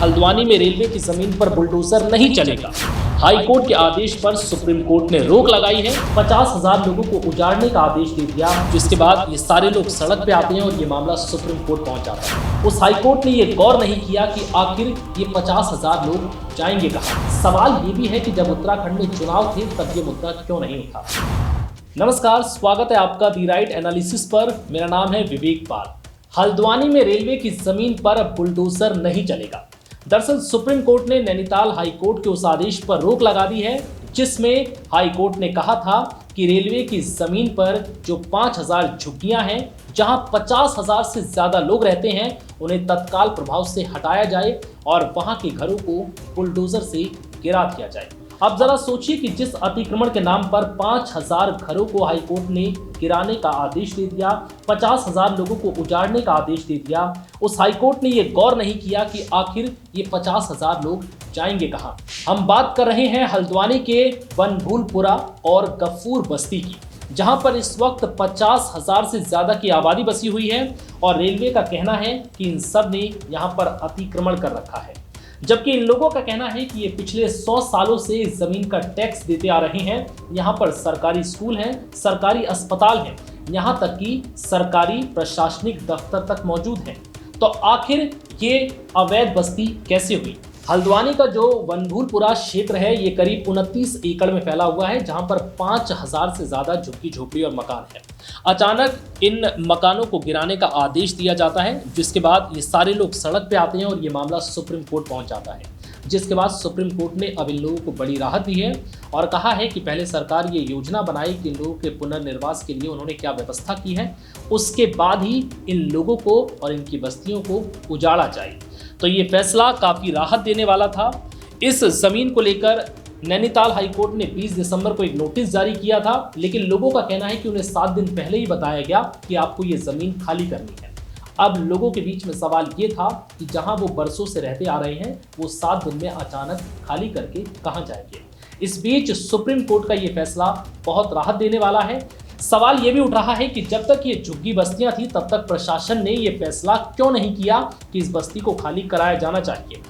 हल्द्वानी में रेलवे की जमीन पर बुलडोजर नहीं चलेगा। हाई कोर्ट के आदेश पर सुप्रीम कोर्ट ने रोक लगाई है। 50,000 लोगों को उजाड़ने का आदेश दे दिया, जिसके बाद ये सारे लोग सड़क पे आते हैं और ये मामला सुप्रीम कोर्ट पहुंच जाता है। उस हाई कोर्ट ने ये गौर नहीं किया कि आखिर ये 50,000 लोग जाएंगे कहाँ। सवाल ये भी है कि जब उत्तराखंड में चुनाव थे तब ये मुद्दा क्यों नहीं उठा। नमस्कार, स्वागत है आपका दी राइट एनालिसिस पर। मेरा नाम है विवेक पाल। हल्द्वानी में रेलवे की जमीन पर अब बुलडोजर नहीं चलेगा। दरअसल सुप्रीम कोर्ट ने नैनीताल हाई कोर्ट के उस आदेश पर रोक लगा दी है, जिसमें हाई कोर्ट ने कहा था कि रेलवे की जमीन पर जो 5,000 झुग्गियां हैं, जहां 50,000 से ज्यादा लोग रहते हैं, उन्हें तत्काल प्रभाव से हटाया जाए और वहां के घरों को बुलडोजर से गिरा दिया जाए। अब जरा सोचिए कि जिस अतिक्रमण के नाम पर 5,000 घरों को हाईकोर्ट ने गिराने का आदेश दे दिया, 50,000 लोगों को उजाड़ने का आदेश दे दिया, उस हाईकोर्ट ने यह गौर नहीं किया कि आखिर ये 50,000 लोग जाएंगे कहां। हम बात कर रहे हैं हल्द्वानी के बनभूलपुरा और गफूर बस्ती की, जहां पर इस वक्त 50,000 से ज्यादा की आबादी बसी हुई है और रेलवे का कहना है कि इन सब ने यहां पर अतिक्रमण कर रखा है, जबकि इन लोगों का कहना है कि ये पिछले 100 सालों से इस जमीन का टैक्स देते आ रहे हैं। यहाँ पर सरकारी स्कूल हैं, सरकारी अस्पताल हैं, यहाँ तक कि सरकारी प्रशासनिक दफ्तर तक मौजूद हैं। तो आखिर ये अवैध बस्ती कैसे हुई। हल्द्वानी का जो बनभूलपुरा क्षेत्र है, ये करीब 29 एकड़ में फैला हुआ है, जहां पर 5,000 से ज्यादा झुग्गी झोपड़ी और मकान है। अचानक इन मकानों को गिराने का आदेश दिया जाता है, जिसके बाद ये सारे लोग सड़क पे आते हैं और ये मामला सुप्रीम कोर्ट पहुंच जाता है, जिसके बाद सुप्रीम कोर्ट ने अब इन लोगों को बड़ी राहत दी है और कहा है कि पहले सरकार ये योजना बनाए कि इन लोगों के पुनर्निर्वास के लिए उन्होंने क्या व्यवस्था की है, उसके बाद ही इन लोगों को और इनकी बस्तियों को उजाड़ा जाए। तो ये फैसला काफ़ी राहत देने वाला था। इस जमीन को लेकर नैनीताल हाईकोर्ट ने 20 दिसंबर को एक नोटिस जारी किया था, लेकिन लोगों का कहना है कि उन्हें 7 दिन पहले ही बताया गया कि आपको ये ज़मीन खाली करनी है। अब लोगों के बीच में सवाल ये था कि जहां वो बरसों से रहते आ रहे हैं, वो 7 दिन में अचानक खाली करके कहां जाएंगे। इस बीच सुप्रीम कोर्ट का ये फैसला बहुत राहत देने वाला है। सवाल ये भी उठ रहा है कि जब तक ये झुग्गी बस्तियां थी, तब तक प्रशासन ने ये फैसला क्यों नहीं किया कि इस बस्ती को खाली कराया जाना चाहिए।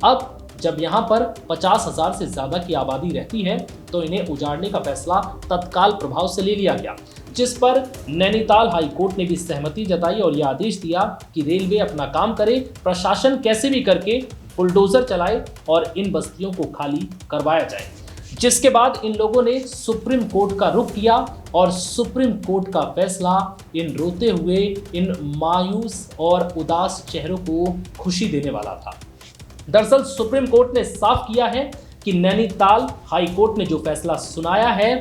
अब जब यहाँ पर 50,000 से ज्यादा की आबादी रहती है, तो इन्हें उजाड़ने का फैसला तत्काल प्रभाव से ले लिया गया, जिस पर नैनीताल हाई कोर्ट ने भी सहमति जताई और यह आदेश दिया कि रेलवे अपना काम करे, प्रशासन कैसे भी करके बुलडोजर चलाए और इन बस्तियों को खाली करवाया जाए। जिसके बाद इन लोगों ने सुप्रीम कोर्ट का रुख किया और सुप्रीम कोर्ट का फैसला इन रोते हुए, इन मायूस और उदास चेहरों को खुशी देने वाला था। दरअसल सुप्रीम कोर्ट ने साफ किया है कि नैनीताल हाई कोर्ट ने जो फैसला सुनाया है,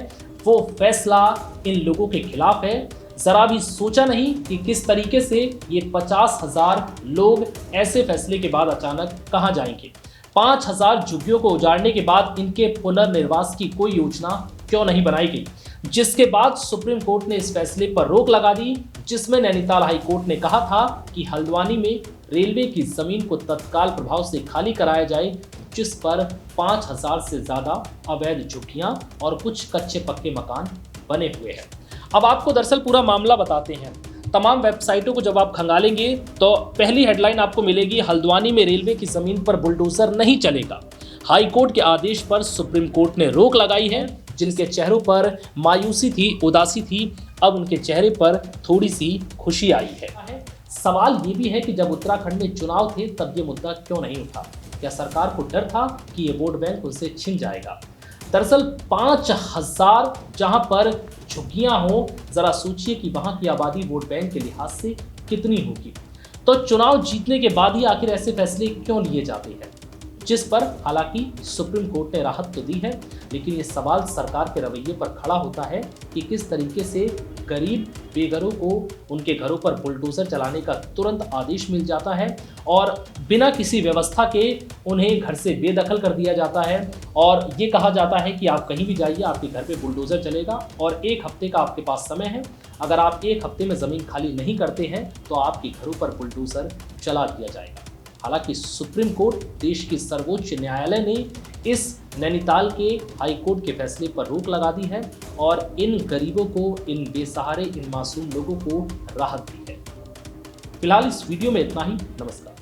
वो फैसला इन लोगों के खिलाफ है। जरा भी सोचा नहीं कि किस तरीके से ये 50,000 लोग ऐसे फैसले के बाद अचानक कहां जाएंगे। 5,000 झुग्गियों को उजाड़ने के बाद इनके पुनर्निर्वास की कोई योजना क्यों नहीं बनाई गई, जिसके बाद सुप्रीम कोर्ट ने इस फैसले पर रोक लगा दी, जिसमें नैनीताल हाई कोर्ट ने कहा था कि हल्द्वानी में रेलवे की जमीन को तत्काल प्रभाव से खाली कराया जाए, जिस पर 5,000 से ज्यादा अवैध झुग्गियां और कुछ कच्चे पक्के मकान बने हुए हैं। अब आपको दरअसल पूरा मामला बताते हैं। तमाम वेबसाइटों को जब आप खंगालेंगे तो पहली हेडलाइन आपको मिलेगी, हल्द्वानी में रेलवे की जमीन पर बुलडोजर नहीं चलेगा। हाई कोर्ट के आदेश पर सुप्रीम कोर्ट ने रोक लगाई है। जिनके चेहरों पर मायूसी थी, उदासी थी, अब उनके चेहरे पर थोड़ी सी खुशी आई है। सवाल ये भी है कि जब उत्तराखंड में चुनाव थे तब ये मुद्दा क्यों नहीं उठा। क्या सरकार को डर था कि ये वोट बैंक उनसे छिन जाएगा। दरअसल 5,000 जहां पर झुग्गियां हो, जरा सोचिए कि वहां की आबादी वोट बैंक के लिहाज से कितनी होगी। तो चुनाव जीतने के बाद ही आखिर ऐसे फैसले क्यों लिए जाते हैं, जिस पर हालांकि सुप्रीम कोर्ट ने राहत तो दी है, लेकिन ये सवाल सरकार के रवैये पर खड़ा होता है कि किस तरीके से गरीब बेघरों को उनके घरों पर बुलडोजर चलाने का तुरंत आदेश मिल जाता है और बिना किसी व्यवस्था के उन्हें घर से बेदखल कर दिया जाता है और ये कहा जाता है कि आप कहीं भी जाइए, आपके घर पे बुलडोजर चलेगा और 1 हफ्ते का आपके पास समय है। अगर आप 1 हफ्ते में ज़मीन खाली नहीं करते हैं तो आपके घरों पर बुलडोजर चला दिया जाएगा। हालांकि सुप्रीम कोर्ट, देश की सर्वोच्च न्यायालय ने इस नैनीताल के हाई कोर्ट के फैसले पर रोक लगा दी है और इन गरीबों को, इन बेसहारे, इन मासूम लोगों को राहत दी है। फिलहाल इस वीडियो में इतना ही। नमस्कार।